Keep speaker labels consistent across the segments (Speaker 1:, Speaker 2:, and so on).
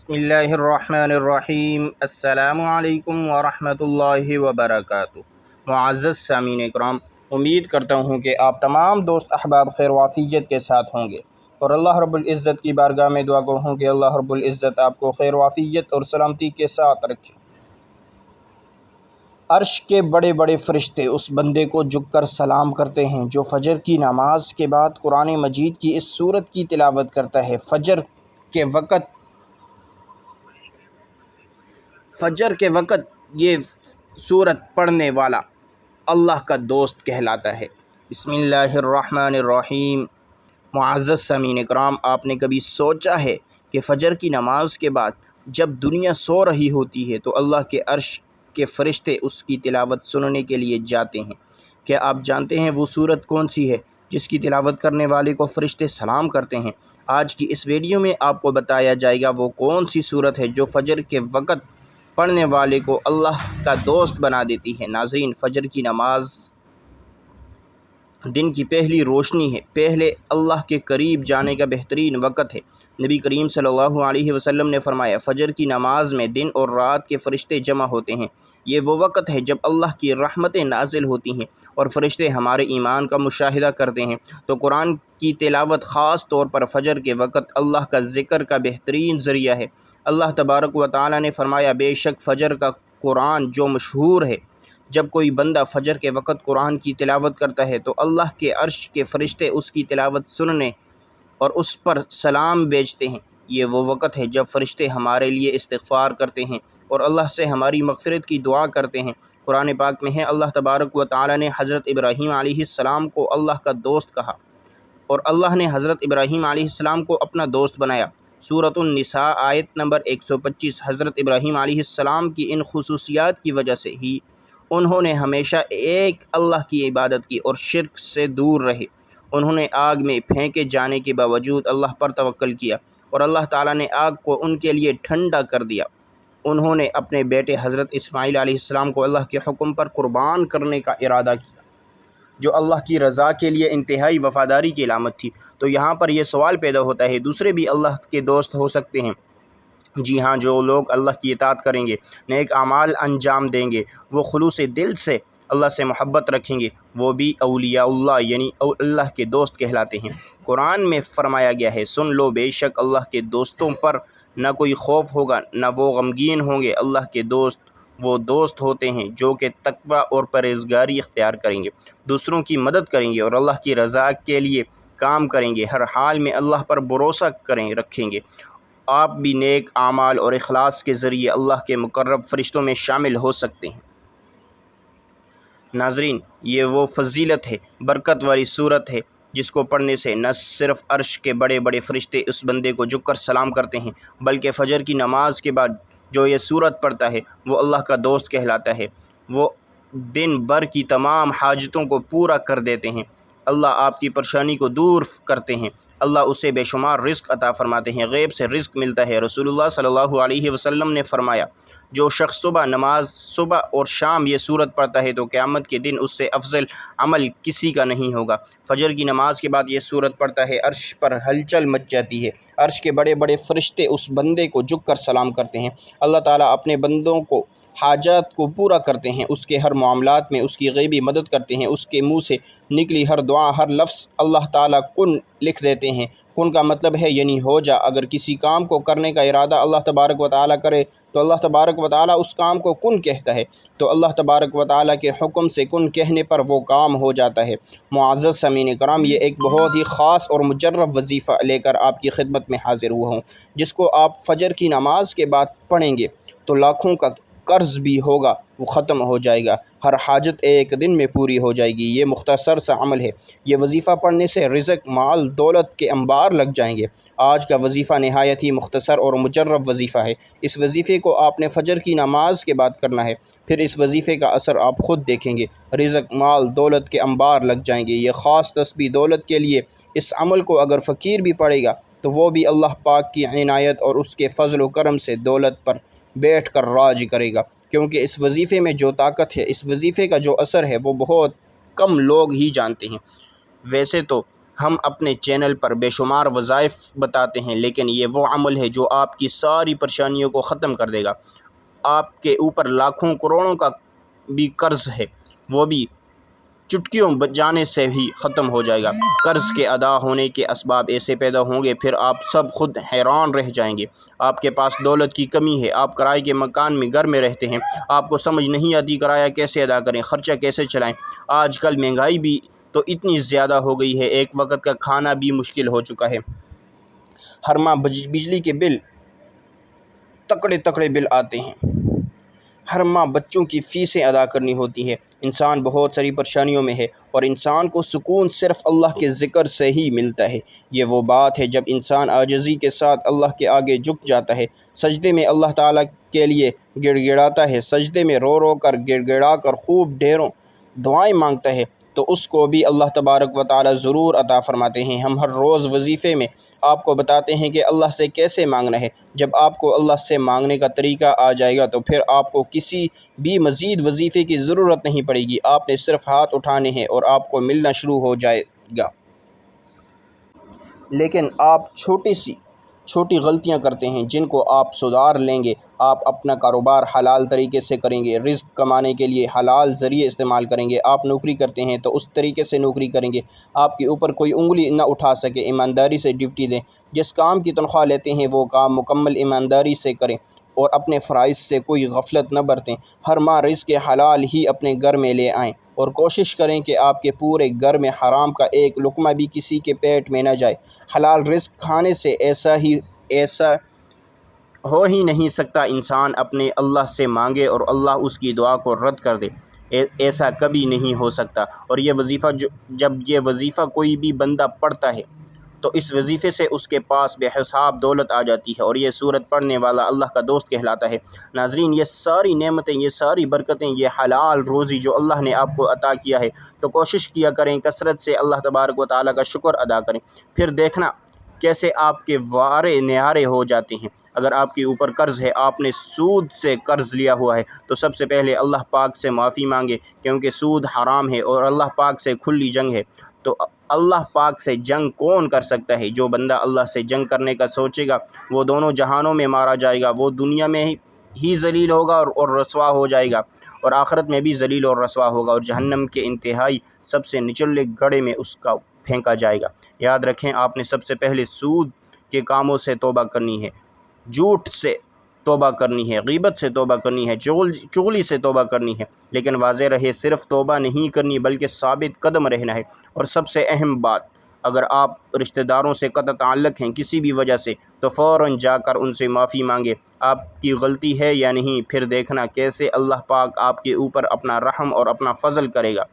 Speaker 1: بسم اللہ الرحمن الرحیم۔ السلام علیکم ورحمۃ اللہ وبرکاتہ۔ معزز سامعین اکرام، امید کرتا ہوں کہ آپ تمام دوست احباب خیر وافیت کے ساتھ ہوں گے، اور اللہ رب العزت کی بارگاہ میں دعا گو ہوں کہ اللہ رب العزت آپ کو خیر وافیت اور سلامتی کے ساتھ رکھے۔ عرش کے بڑے بڑے فرشتے اس بندے کو جھک کر سلام کرتے ہیں جو فجر کی نماز کے بعد قرآن مجید کی اس سورت کی تلاوت کرتا ہے۔ فجر کے وقت یہ سورت پڑھنے والا اللہ کا دوست کہلاتا ہے۔ بسم اللہ الرحمن الرحیم۔ معزز سامعین اکرام، آپ نے کبھی سوچا ہے کہ فجر کی نماز کے بعد جب دنیا سو رہی ہوتی ہے تو اللہ کے عرش کے فرشتے اس کی تلاوت سننے کے لیے جاتے ہیں؟ کیا آپ جانتے ہیں وہ سورت کون سی ہے جس کی تلاوت کرنے والے کو فرشتے سلام کرتے ہیں؟ آج کی اس ویڈیو میں آپ کو بتایا جائے گا وہ کون سی سورت ہے جو فجر کے وقت پڑھنے والے کو اللہ کا دوست بنا دیتی ہے۔ ناظرین، فجر کی نماز دن کی پہلی روشنی ہے، پہلے اللہ کے قریب جانے کا بہترین وقت ہے۔ نبی کریم صلی اللہ علیہ وسلم نے فرمایا، فجر کی نماز میں دن اور رات کے فرشتے جمع ہوتے ہیں۔ یہ وہ وقت ہے جب اللہ کی رحمتیں نازل ہوتی ہیں اور فرشتے ہمارے ایمان کا مشاہدہ کرتے ہیں۔ تو قرآن کی تلاوت خاص طور پر فجر کے وقت اللہ کا ذکر کا بہترین ذریعہ ہے۔ اللہ تبارک و تعالی نے فرمایا، بے شک فجر کا قرآن جو مشہور ہے، جب کوئی بندہ فجر کے وقت قرآن کی تلاوت کرتا ہے تو اللہ کے عرش کے فرشتے اس کی تلاوت سننے اور اس پر سلام بھیجتے ہیں۔ یہ وہ وقت ہے جب فرشتے ہمارے لیے استغفار کرتے ہیں اور اللہ سے ہماری مغفرت کی دعا کرتے ہیں۔ قرآن پاک میں ہے، اللہ تبارک و تعالی نے حضرت ابراہیم علیہ السلام کو اللہ کا دوست کہا اور اللہ نے حضرت ابراہیم علیہ السلام کو اپنا دوست بنایا۔ سورۃ النساء آیت نمبر 125۔ حضرت ابراہیم علیہ السلام کی ان خصوصیات کی وجہ سے ہی انہوں نے ہمیشہ ایک اللہ کی عبادت کی اور شرک سے دور رہے۔ انہوں نے آگ میں پھینکے جانے کے باوجود اللہ پر توکل کیا اور اللہ تعالیٰ نے آگ کو ان کے لیے ٹھنڈا کر دیا۔ انہوں نے اپنے بیٹے حضرت اسماعیل علیہ السلام کو اللہ کے حکم پر قربان کرنے کا ارادہ کیا، جو اللہ کی رضا کے لیے انتہائی وفاداری کی علامت تھی۔ تو یہاں پر یہ سوال پیدا ہوتا ہے، دوسرے بھی اللہ کے دوست ہو سکتے ہیں؟ جی ہاں، جو لوگ اللہ کی اطاعت کریں گے، نیک اعمال انجام دیں گے، وہ خلوص دل سے اللہ سے محبت رکھیں گے، وہ بھی اولیاء اللہ یعنی اللہ کے دوست کہلاتے ہیں۔ قرآن میں فرمایا گیا ہے، سن لو، بے شک اللہ کے دوستوں پر نہ کوئی خوف ہوگا نہ وہ غمگین ہوں گے۔ اللہ کے دوست وہ دوست ہوتے ہیں جو کہ تقوی اور پرہیزگاری اختیار کریں گے، دوسروں کی مدد کریں گے اور اللہ کی رضا کے لیے کام کریں گے، ہر حال میں اللہ پر بھروسہ رکھیں گے۔ آپ بھی نیک اعمال اور اخلاص کے ذریعے اللہ کے مقرب فرشتوں میں شامل ہو سکتے ہیں۔ ناظرین، یہ وہ فضیلت ہے، برکت والی صورت ہے جس کو پڑھنے سے نہ صرف عرش کے بڑے بڑے فرشتے اس بندے کو جھک کر سلام کرتے ہیں، بلکہ فجر کی نماز کے بعد جو یہ صورت پڑھتا ہے وہ اللہ کا دوست کہلاتا ہے۔ وہ دن بھر کی تمام حاجتوں کو پورا کر دیتے ہیں، اللہ آپ کی پریشانی کو دور کرتے ہیں، اللہ اسے بے شمار رزق عطا فرماتے ہیں، غیب سے رزق ملتا ہے۔ رسول اللہ صلی اللہ علیہ وسلم نے فرمایا، جو شخص صبح اور شام یہ سورت پڑھتا ہے تو قیامت کے دن اس سے افضل عمل کسی کا نہیں ہوگا۔ فجر کی نماز کے بعد یہ سورت پڑھتا ہے، عرش پر ہلچل مچ جاتی ہے، عرش کے بڑے بڑے فرشتے اس بندے کو جھک کر سلام کرتے ہیں۔ اللہ تعالیٰ اپنے بندوں کو حاجات کو پورا کرتے ہیں، اس کے ہر معاملات میں اس کی غیبی مدد کرتے ہیں، اس کے منہ سے نکلی ہر دعا، ہر لفظ اللہ تعالیٰ کن لکھ دیتے ہیں۔ کن کا مطلب ہے یعنی ہو جا۔ اگر کسی کام کو کرنے کا ارادہ اللہ تبارک و تعالیٰ کرے تو اللہ تبارک و تعالیٰ اس کام کو کن کہتا ہے، تو اللہ تبارک و تعالیٰ کے حکم سے کن کہنے پر وہ کام ہو جاتا ہے۔ معزز سامعین کرام، یہ ایک بہت ہی خاص اور مجرب وظیفہ لے کر آپ کی خدمت میں حاضر ہوا ہوں، جس کو آپ فجر کی نماز کے بعد پڑھیں گے تو لاکھوں کا قرض بھی ہوگا وہ ختم ہو جائے گا، ہر حاجت ایک دن میں پوری ہو جائے گی۔ یہ مختصر سا عمل ہے، یہ وظیفہ پڑھنے سے رزق، مال، دولت کے انبار لگ جائیں گے۔ آج کا وظیفہ نہایت ہی مختصر اور مجرب وظیفہ ہے، اس وظیفے کو آپ نے فجر کی نماز کے بعد کرنا ہے، پھر اس وظیفے کا اثر آپ خود دیکھیں گے، رزق، مال، دولت کے انبار لگ جائیں گے۔ یہ خاص تسبیح دولت کے لیے اس عمل کو اگر فقیر بھی پڑھے گا تو وہ بھی اللہ پاک کی عنایت اور اس کے فضل و کرم سے دولت پر بیٹھ کر راج کرے گا، کیونکہ اس وظیفے میں جو طاقت ہے، اس وظیفے کا جو اثر ہے وہ بہت کم لوگ ہی جانتے ہیں۔ ویسے تو ہم اپنے چینل پر بے شمار وظائف بتاتے ہیں، لیکن یہ وہ عمل ہے جو آپ کی ساری پریشانیوں کو ختم کر دے گا۔ آپ کے اوپر لاکھوں کروڑوں کا بھی قرض ہے، وہ بھی چٹکیوں بجانے سے ہی ختم ہو جائے گا۔ قرض کے ادا ہونے کے اسباب ایسے پیدا ہوں گے، پھر آپ سب خود حیران رہ جائیں گے۔ آپ کے پاس دولت کی کمی ہے، آپ کرائے کے مکان میں گھر میں رہتے ہیں، آپ کو سمجھ نہیں آتی کرایہ کیسے ادا کریں، خرچہ کیسے چلائیں۔ آج کل مہنگائی بھی تو اتنی زیادہ ہو گئی ہے، ایک وقت کا کھانا بھی مشکل ہو چکا ہے۔ ہر ماہ بجلی کے بل تکڑے بل آتے ہیں، ہر ماہ بچوں کی فیسیں ادا کرنی ہوتی ہے۔ انسان بہت ساری پریشانیوں میں ہے، اور انسان کو سکون صرف اللہ کے ذکر سے ہی ملتا ہے۔ یہ وہ بات ہے جب انسان عاجزی کے ساتھ اللہ کے آگے جھک جاتا ہے، سجدے میں اللہ تعالیٰ کے لیے گڑ گڑاتا ہے، سجدے میں رو رو کر گڑ گڑا کر خوب ڈھیروں دعائیں مانگتا ہے، تو اس کو بھی اللہ تبارک و تعالیٰ ضرور عطا فرماتے ہیں۔ ہم ہر روز وظیفے میں آپ کو بتاتے ہیں کہ اللہ سے کیسے مانگنا ہے۔ جب آپ کو اللہ سے مانگنے کا طریقہ آ جائے گا تو پھر آپ کو کسی بھی مزید وظیفے کی ضرورت نہیں پڑے گی، آپ نے صرف ہاتھ اٹھانے ہیں اور آپ کو ملنا شروع ہو جائے گا۔ لیکن آپ چھوٹی غلطیاں کرتے ہیں جن کو آپ سدھار لیں گے۔ آپ اپنا کاروبار حلال طریقے سے کریں گے، رزق کمانے کے لیے حلال ذریعے استعمال کریں گے۔ آپ نوکری کرتے ہیں تو اس طریقے سے نوکری کریں گے آپ کے اوپر کوئی انگلی نہ اٹھا سکے۔ ایمانداری سے ڈیوٹی دیں، جس کام کی تنخواہ لیتے ہیں وہ کام مکمل ایمانداری سے کریں، اور اپنے فرائض سے کوئی غفلت نہ برتیں۔ ہر ماہ رزق حلال ہی اپنے گھر میں لے آئیں، اور کوشش کریں کہ آپ کے پورے گھر میں حرام کا ایک لقمہ بھی کسی کے پیٹ میں نہ جائے۔ حلال رزق کھانے سے ایسا ہو ہی نہیں سکتا انسان اپنے اللہ سے مانگے اور اللہ اس کی دعا کو رد کر دے، ایسا کبھی نہیں ہو سکتا۔ اور یہ وظیفہ جب یہ وظیفہ کوئی بھی بندہ پڑھتا ہے تو اس وظیفے سے اس کے پاس بے حساب دولت آ جاتی ہے، اور یہ سورت پڑھنے والا اللہ کا دوست کہلاتا ہے۔ ناظرین، یہ ساری نعمتیں، یہ ساری برکتیں، یہ حلال روزی جو اللہ نے آپ کو عطا کیا ہے، تو کوشش کیا کریں کثرت سے اللہ تبارک و تعالیٰ کا شکر ادا کریں، پھر دیکھنا کیسے آپ کے وارے نیارے ہو جاتے ہیں۔ اگر آپ کے اوپر قرض ہے، آپ نے سود سے قرض لیا ہوا ہے، تو سب سے پہلے اللہ پاک سے معافی مانگے، کیونکہ سود حرام ہے اور اللہ پاک سے کھلی جنگ ہے۔ تو اللہ پاک سے جنگ کون کر سکتا ہے؟ جو بندہ اللہ سے جنگ کرنے کا سوچے گا وہ دونوں جہانوں میں مارا جائے گا، وہ دنیا میں ہی ذلیل ہوگا اور رسوا ہو جائے گا، اور آخرت میں بھی ذلیل اور رسوا ہوگا، اور جہنم کے انتہائی سب سے نچلے گڑھے میں اس کا پھینکا جائے گا۔ یاد رکھیں، آپ نے سب سے پہلے سود کے کاموں سے توبہ کرنی ہے، جھوٹ سے توبہ کرنی ہے، غیبت سے توبہ کرنی ہے، چغلی سے توبہ کرنی ہے، لیکن واضح رہے صرف توبہ نہیں کرنی بلکہ ثابت قدم رہنا ہے۔ اور سب سے اہم بات، اگر آپ رشتہ داروں سے قطع تعلق ہیں کسی بھی وجہ سے، تو فوراً جا کر ان سے معافی مانگے۔ آپ کی غلطی ہے یا نہیں، پھر دیکھنا کیسے اللہ پاک آپ کے اوپر اپنا رحم اور اپنا فضل کرے گا۔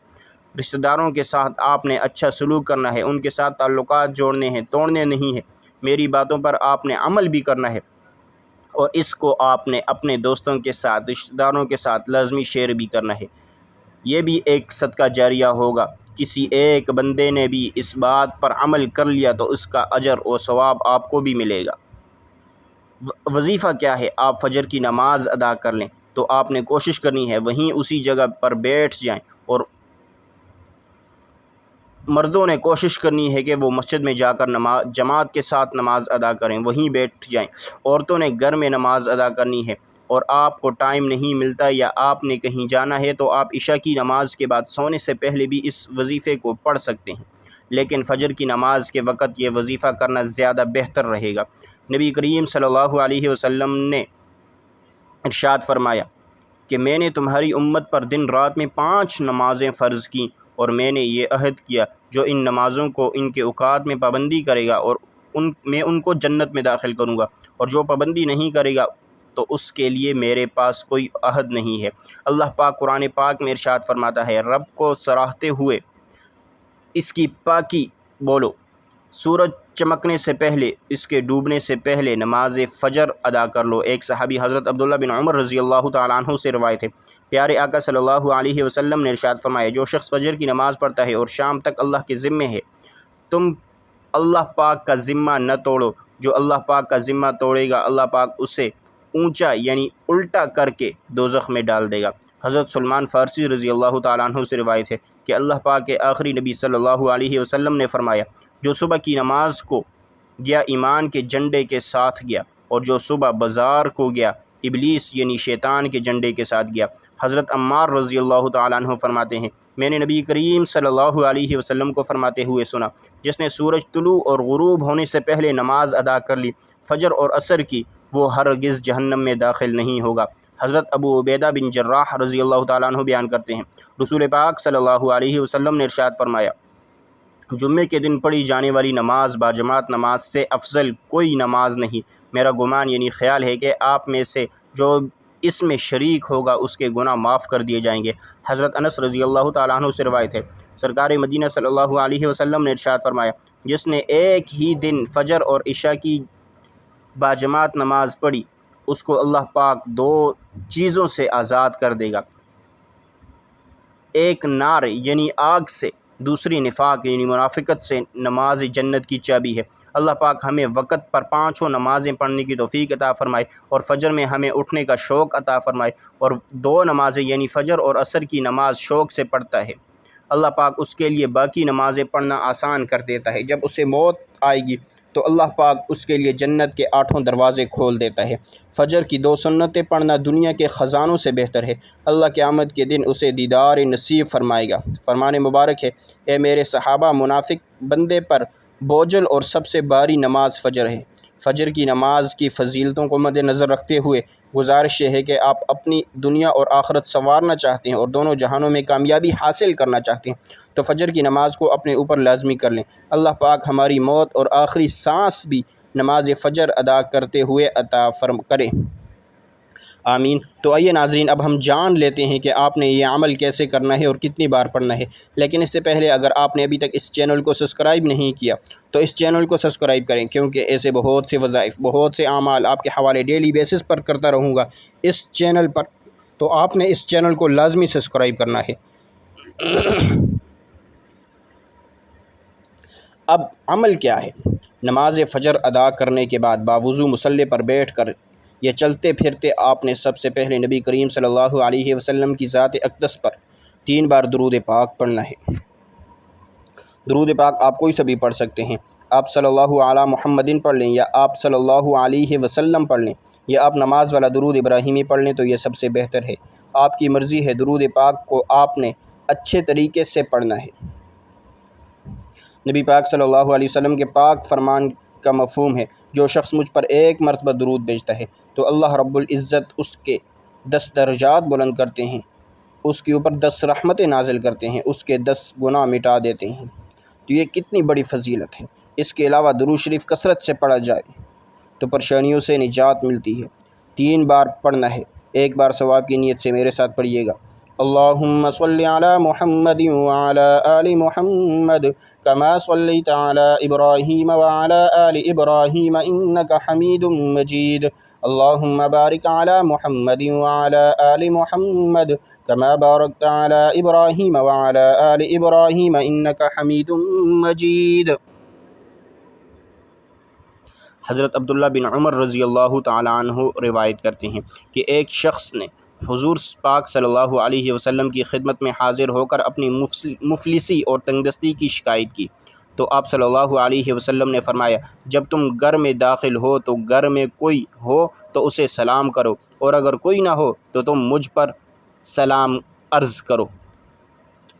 Speaker 1: رشتہ داروں کے ساتھ آپ نے اچھا سلوک کرنا ہے، ان کے ساتھ تعلقات جوڑنے ہیں، توڑنے نہیں ہیں۔ میری باتوں پر آپ نے عمل بھی کرنا ہے، اور اس کو آپ نے اپنے دوستوں کے ساتھ، رشتہ داروں کے ساتھ لازمی شیئر بھی کرنا ہے۔ یہ بھی ایک صدقہ جاریہ ہوگا۔ کسی ایک بندے نے بھی اس بات پر عمل کر لیا تو اس کا اجر و ثواب آپ کو بھی ملے گا۔ وظیفہ کیا ہے؟ آپ فجر کی نماز ادا کر لیں تو آپ نے کوشش کرنی ہے وہیں اسی جگہ پر بیٹھ جائیں، اور مردوں نے کوشش کرنی ہے کہ وہ مسجد میں جا کر جماعت کے ساتھ نماز ادا کریں، وہیں بیٹھ جائیں۔ عورتوں نے گھر میں نماز ادا کرنی ہے، اور آپ کو ٹائم نہیں ملتا یا آپ نے کہیں جانا ہے تو آپ عشاء کی نماز کے بعد سونے سے پہلے بھی اس وظیفے کو پڑھ سکتے ہیں، لیکن فجر کی نماز کے وقت یہ وظیفہ کرنا زیادہ بہتر رہے گا۔ نبی کریم صلی اللہ علیہ وسلم نے ارشاد فرمایا کہ میں نے تمہاری امت پر دن رات میں 5 نمازیں فرض کیں، اور میں نے یہ عہد کیا جو ان نمازوں کو ان کے اوقات میں پابندی کرے گا اور میں ان کو جنت میں داخل کروں گا، اور جو پابندی نہیں کرے گا تو اس کے لیے میرے پاس کوئی عہد نہیں ہے۔ اللہ پاک قرآن پاک میں ارشاد فرماتا ہے، رب کو سراہتے ہوئے اس کی پاکی بولو، سورج چمکنے سے پہلے، اس کے ڈوبنے سے پہلے نماز فجر ادا کر لو۔ ایک صحابی حضرت عبداللہ بن عمر رضی اللہ تعالیٰ عنہ سے روایت ہے، پیارے آقا صلی اللہ علیہ وسلم نے ارشاد فرمایا، جو شخص فجر کی نماز پڑھتا ہے اور شام تک اللہ کے ذمے ہے، تم اللہ پاک کا ذمہ نہ توڑو، جو اللہ پاک کا ذمہ توڑے گا اللہ پاک اسے اونچا یعنی الٹا کر کے دوزخ میں ڈال دے گا۔ حضرت سلمان فارسی رضی اللہ تعالیٰ عنہ سے روایت ہے، کہ اللہ پاک کے آخری نبی صلی اللہ علیہ وسلم نے فرمایا، جو صبح کی نماز کو گیا ایمان کے جھنڈے کے ساتھ گیا، اور جو صبح بازار کو گیا ابلیس یعنی شیطان کے جھنڈے کے ساتھ گیا۔ حضرت عمار رضی اللہ تعالیٰ عنہ فرماتے ہیں، میں نے نبی کریم صلی اللہ علیہ وسلم کو فرماتے ہوئے سنا، جس نے سورج طلوع اور غروب ہونے سے پہلے نماز ادا کر لی، فجر اور عصر کی، وہ ہرگز جہنم میں داخل نہیں ہوگا۔ حضرت ابو عبیدہ بن جراح رضی اللہ تعالیٰ عنہ بیان کرتے ہیں، رسول پاک صلی اللہ علیہ وسلم نے ارشاد فرمایا، جمعے کے دن پڑھی جانے والی نماز باجماعت نماز سے افضل کوئی نماز نہیں۔ میرا گمان یعنی خیال ہے کہ آپ میں سے جو اس میں شریک ہوگا اس کے گناہ معاف کر دیے جائیں گے۔ حضرت انس رضی اللہ تعالیٰ عنہ سے روایت ہے، سرکار مدینہ صلی اللہ علیہ وسلم نے ارشاد فرمایا، جس نے ایک ہی دن فجر اور عشاء کی باجماعت نماز پڑھی، اس کو اللہ پاک دو چیزوں سے آزاد کر دے گا، ایک نار یعنی آگ سے، دوسری نفاق یعنی منافقت سے۔ نماز جنت کی چابی ہے۔ اللہ پاک ہمیں وقت پر پانچوں نمازیں پڑھنے کی توفیق عطا فرمائے، اور فجر میں ہمیں اٹھنے کا شوق عطا فرمائے، اور دو نمازیں یعنی فجر اور عصر کی نماز شوق سے پڑھتا ہے، اللہ پاک اس کے لیے باقی نمازیں پڑھنا آسان کر دیتا ہے۔ جب اسے موت آئے گی تو اللہ پاک اس کے لیے جنت کے 8 دروازے کھول دیتا ہے۔ فجر کی 2 سنتیں پڑھنا دنیا کے خزانوں سے بہتر ہے۔ اللہ قیامت کے دن اسے دیدار نصیب فرمائے گا۔ فرمان مبارک ہے، اے میرے صحابہ، منافق بندے پر بوجھل اور سب سے بھاری نماز فجر ہے۔ فجر کی نماز کی فضیلتوں کو مد نظر رکھتے ہوئے گزارش یہ ہے کہ آپ اپنی دنیا اور آخرت سنوارنا چاہتے ہیں اور دونوں جہانوں میں کامیابی حاصل کرنا چاہتے ہیں تو فجر کی نماز کو اپنے اوپر لازمی کر لیں۔ اللہ پاک ہماری موت اور آخری سانس بھی نماز فجر ادا کرتے ہوئے عطا کرے، آمین۔ تو آئیے ناظرین، اب ہم جان لیتے ہیں کہ آپ نے یہ عمل کیسے کرنا ہے اور کتنی بار پڑھنا ہے۔ لیکن اس سے پہلے اگر آپ نے ابھی تک اس چینل کو سبسکرائب نہیں کیا تو اس چینل کو سبسکرائب کریں، کیونکہ ایسے بہت سے وظائف، بہت سے اعمال آپ کے حوالے ڈیلی بیسس پر کرتا رہوں گا اس چینل پر، تو آپ نے اس چینل کو لازمی سبسکرائب کرنا ہے۔ اب عمل کیا ہے؟ نماز فجر ادا کرنے کے بعد باوضو مصلی پر بیٹھ کر یا چلتے پھرتے آپ نے سب سے پہلے نبی کریم صلی اللہ علیہ وسلم کی ذات اقدس پر 3 بار درود پاک پڑھنا ہے۔ درود پاک آپ کوئی سا بھی پڑھ سکتے ہیں، آپ صلی اللہ علی محمدin پڑھ لیں، یا آپ صلی اللہ علیہ وسلم پڑھ لیں، یا آپ نماز والا درود ابراہیمی پڑھ لیں تو یہ سب سے بہتر ہے۔ آپ کی مرضی ہے۔ درود پاک کو آپ نے اچھے طریقے سے پڑھنا ہے۔ نبی پاک صلی اللہ علیہ وسلم کے پاک فرمان کا مفہوم ہے، جو شخص مجھ پر 1 مرتبہ درود بھیجتا ہے تو اللہ رب العزت اس کے 10 درجات بلند کرتے ہیں، اس کے اوپر 10 رحمتیں نازل کرتے ہیں، اس کے 10 گناہ مٹا دیتے ہیں۔ تو یہ کتنی بڑی فضیلت ہے۔ اس کے علاوہ درود شریف کثرت سے پڑھا جائے تو پریشانیوں سے نجات ملتی ہے۔ 3 بار پڑھنا ہے۔ 1 بار ثواب کی نیت سے میرے ساتھ پڑھیے گا، اللہم صلی علی محمد وعلی آل محمد کما صلیت علی ابراہیم وعلی آل ابراہیم انک حمید مجید، اللہم بارک علی محمد وعلی آل محمد کما بارکت علی ابراہیم وعلی آل ابراہیم انک حمید مجید۔ حضرت عبداللہ بن عمر رضی اللہ تعالیٰ عنہ روایت کرتے ہیں کہ ایک شخص نے حضور پاک صلی اللہ علیہ وسلم کی خدمت میں حاضر ہو کر اپنی مفلسی اور تنگدستی کی شکایت کی، تو آپ صلی اللہ علیہ وسلم نے فرمایا، جب تم گھر میں داخل ہو تو گھر میں کوئی ہو تو اسے سلام کرو، اور اگر کوئی نہ ہو تو تم مجھ پر سلام عرض کرو،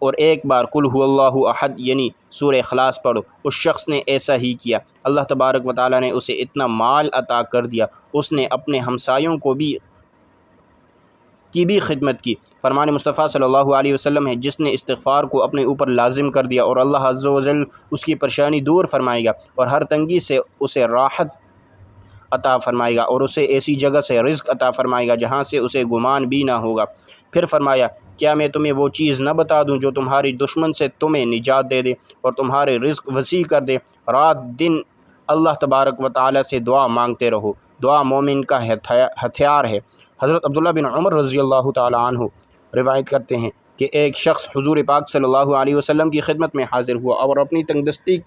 Speaker 1: اور 1 بار قل هو اللہ احد یعنی سورہ اخلاص پڑھو۔ اس شخص نے ایسا ہی کیا، اللہ تبارک و تعالیٰ نے اسے اتنا مال عطا کر دیا، اس نے اپنے ہمسایوں کی بھی خدمت کی۔ فرمان مصطفیٰ صلی اللہ علیہ وسلم ہے، جس نے استغفار کو اپنے اوپر لازم کر دیا اور اللہ عز و جل اس کی پریشانی دور فرمائے گا اور ہر تنگی سے اسے راحت عطا فرمائے گا، اور اسے ایسی جگہ سے رزق عطا فرمائے گا جہاں سے اسے گمان بھی نہ ہوگا۔ پھر فرمایا، کیا میں تمہیں وہ چیز نہ بتا دوں جو تمہاری دشمن سے تمہیں نجات دے دے اور تمہارے رزق وسیع کر دے؟ رات دن اللہ تبارک و تعالیٰ سے دعا مانگتے رہو، دعا مومن کا ہتھیار ہے۔ حضرت عبداللہ بن عمر رضی اللہ تعالیٰ عنہ روایت کرتے ہیں کہ ایک شخص حضور پاک صلی اللہ علیہ وسلم کی خدمت میں حاضر ہوا اور اپنی تنگدستی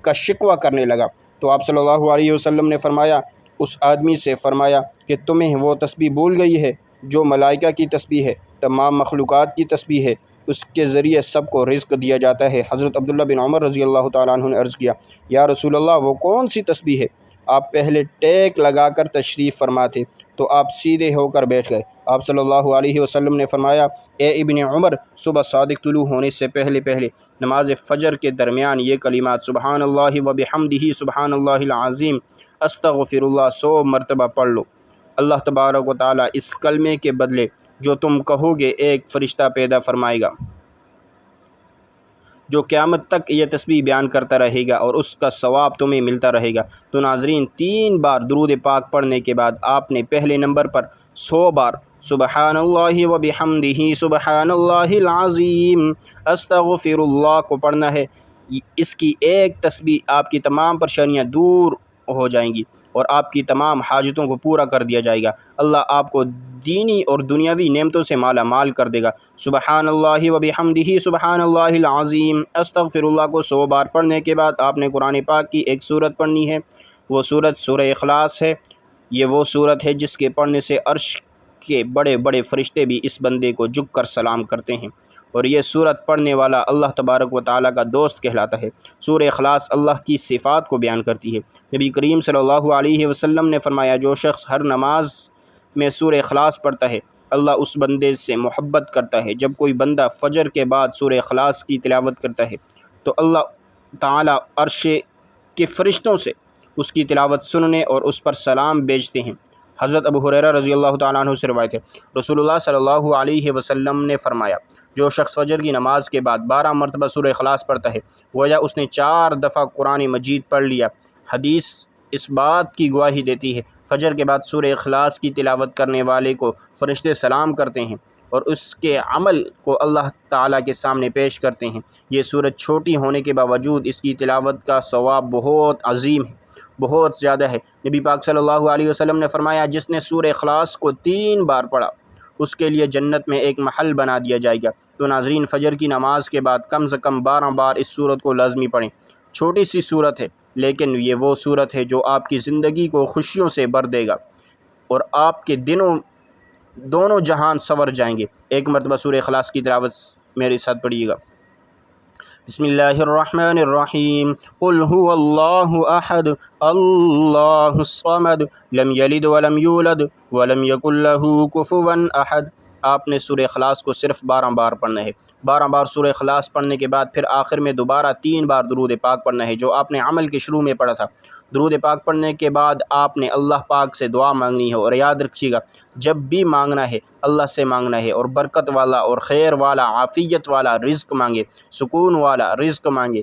Speaker 1: کا شکوہ کرنے لگا، تو آپ صلی اللہ علیہ وسلم نے فرمایا، اس آدمی سے فرمایا کہ تمہیں وہ تسبیح بھول گئی ہے جو ملائکہ کی تسبیح ہے، تمام مخلوقات کی تسبیح ہے، اس کے ذریعے سب کو رزق دیا جاتا ہے۔ حضرت عبداللہ بن عمر رضی اللہ تعالیٰ عنہ نے عرض کیا، یا رسول اللہ وہ کون سی تسبیح ہے؟ آپ پہلے ٹیک لگا کر تشریف فرما تھے تو آپ سیدھے ہو کر بیٹھ گئے۔ آپ صلی اللہ علیہ وسلم نے فرمایا، اے ابن عمر، صبح صادق طلوع ہونے سے پہلے نماز فجر کے درمیان یہ کلمات سبحان اللہ و بحمدہ سبحان اللہ العظیم استغفر اللہ 100 مرتبہ پڑھ لو۔ اللہ تبارک و تعالیٰ اس کلمے کے بدلے جو تم کہو گے ایک فرشتہ پیدا فرمائے گا جو قیامت تک یہ تسبیح بیان کرتا رہے گا اور اس کا ثواب تمہیں ملتا رہے گا۔ تو ناظرین، 3 بار درود پاک پڑھنے کے بعد آپ نے پہلے نمبر پر 100 بار سبحان اللہ و بحمدہ سبحان اللہ العظیم استغفر اللہ کو پڑھنا ہے۔ اس کی ایک تسبیح آپ کی تمام پریشانیاں دور ہو جائیں گی اور آپ کی تمام حاجتوں کو پورا کر دیا جائے گا۔ اللہ آپ کو دینی اور دنیاوی نعمتوں سے مالا مال کر دے گا۔ سبحان اللہ و بحمدہ سبحان اللہ العظیم استغفر اللہ کو 100 بار پڑھنے کے بعد آپ نے قرآن پاک کی ایک سورت پڑھنی ہے۔ وہ سورت سورہ اخلاص ہے۔ یہ وہ سورت ہے جس کے پڑھنے سے عرش کے بڑے بڑے فرشتے بھی اس بندے کو جھک کر سلام کرتے ہیں، اور یہ سورت پڑھنے والا اللہ تبارک و تعالیٰ کا دوست کہلاتا ہے۔ سورہ اخلاص اللہ کی صفات کو بیان کرتی ہے۔ نبی کریم صلی اللہ علیہ وسلم نے فرمایا، جو شخص ہر نماز میں سورہ اخلاص پڑھتا ہے اللہ اس بندے سے محبت کرتا ہے۔ جب کوئی بندہ فجر کے بعد سورہ اخلاص کی تلاوت کرتا ہے تو اللہ تعالیٰ عرش کے فرشتوں سے اس کی تلاوت سننے اور اس پر سلام بھیجتے ہیں۔ حضرت ابو ہریرہ رضی اللہ تعالیٰ عنہ سے روایت ہے، رسول اللہ صلی اللہ علیہ وسلم نے فرمایا، جو شخص فجر کی نماز کے بعد 12 مرتبہ سورہ اخلاص پڑھتا ہے گویا اس نے 4 دفعہ قرآن مجید پڑھ لیا۔ حدیث اس بات کی گواہی دیتی ہے، فجر کے بعد سورہ اخلاص کی تلاوت کرنے والے کو فرشتے سلام کرتے ہیں اور اس کے عمل کو اللہ تعالیٰ کے سامنے پیش کرتے ہیں۔ یہ سورت چھوٹی ہونے کے باوجود اس کی تلاوت کا ثواب بہت عظیم ہے، بہت زیادہ ہے۔ نبی پاک صلی اللہ علیہ وسلم نے فرمایا، جس نے سورہ اخلاص کو 3 بار پڑھا اس کے لیے جنت میں ایک محل بنا دیا جائے گا۔ تو ناظرین، فجر کی نماز کے بعد کم سے کم 12 بار اس سورت کو لازمی پڑھیں۔ چھوٹی سی سورت ہے لیکن یہ وہ سورت ہے جو آپ کی زندگی کو خوشیوں سے بھر دے گا اور آپ کے دونوں جہان سنور جائیں گے۔ ایک مرتبہ سورہ اخلاص کی تلاوت میرے ساتھ پڑھیے گا۔ بسم اللہ الرحمن الرحیم، قل هو اللہ احد اللہ الصمد لم یلد ولم یولد ولم یکن لہ کفوا احد۔ آپ نے سورہ اخلاص کو صرف 12 بار پڑھنا ہے۔ 12 بار سورہ اخلاص پڑھنے کے بعد پھر آخر میں دوبارہ 3 بار درود پاک پڑھنا ہے جو آپ نے عمل کے شروع میں پڑھا تھا۔ درود پاک پڑھنے کے بعد آپ نے اللہ پاک سے دعا مانگنی ہے، اور یاد رکھیے گا جب بھی مانگنا ہے اللہ سے مانگنا ہے، اور برکت والا اور خیر والا، عافیت والا رزق مانگے، سکون والا رزق مانگے۔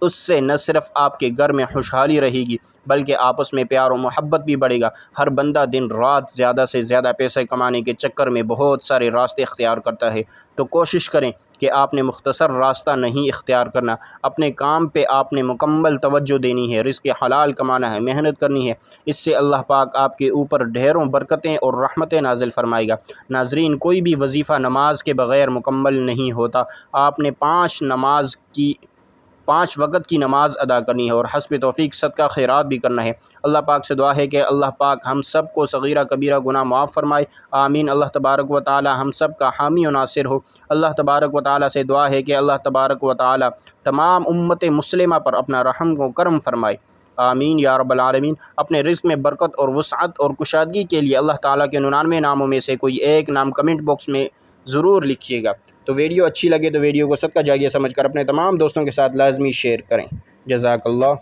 Speaker 1: اس سے نہ صرف آپ کے گھر میں خوشحالی رہے گی بلکہ آپس میں پیار و محبت بھی بڑھے گا۔ ہر بندہ دن رات زیادہ سے زیادہ پیسے کمانے کے چکر میں بہت سارے راستے اختیار کرتا ہے، تو کوشش کریں کہ آپ نے مختصر راستہ نہیں اختیار کرنا۔ اپنے کام پہ آپ نے مکمل توجہ دینی ہے، رزق حلال کمانا ہے، محنت کرنی ہے۔ اس سے اللہ پاک آپ کے اوپر ڈھیروں برکتیں اور رحمتیں نازل فرمائے گا۔ ناظرین، کوئی بھی وظیفہ نماز کے بغیر مکمل نہیں ہوتا۔ آپ نے 5 وقت کی نماز ادا کرنی ہے اور حسب توفیق صدقہ خیرات بھی کرنا ہے۔ اللہ پاک سے دعا ہے کہ اللہ پاک ہم سب کو صغیرہ کبیرہ گناہ معاف فرمائے، آمین۔ اللہ تبارک و تعالی ہم سب کا حامی و ناصر ہو۔ اللہ تبارک و تعالی سے دعا ہے کہ اللہ تبارک و تعالی تمام امت مسلمہ پر اپنا رحم و کرم فرمائے، آمین یا رب العالمین۔ اپنے رزق میں برکت اور وسعت اور کشادگی کے لیے اللہ تعالیٰ کے 99 ناموں میں سے کوئی ایک نام کمنٹ باکس میں ضرور لکھیے گا۔ تو ویڈیو اچھی لگے تو ویڈیو کو صدقہ جاریہ سمجھ کر اپنے تمام دوستوں کے ساتھ لازمی شیئر کریں۔ جزاک اللہ۔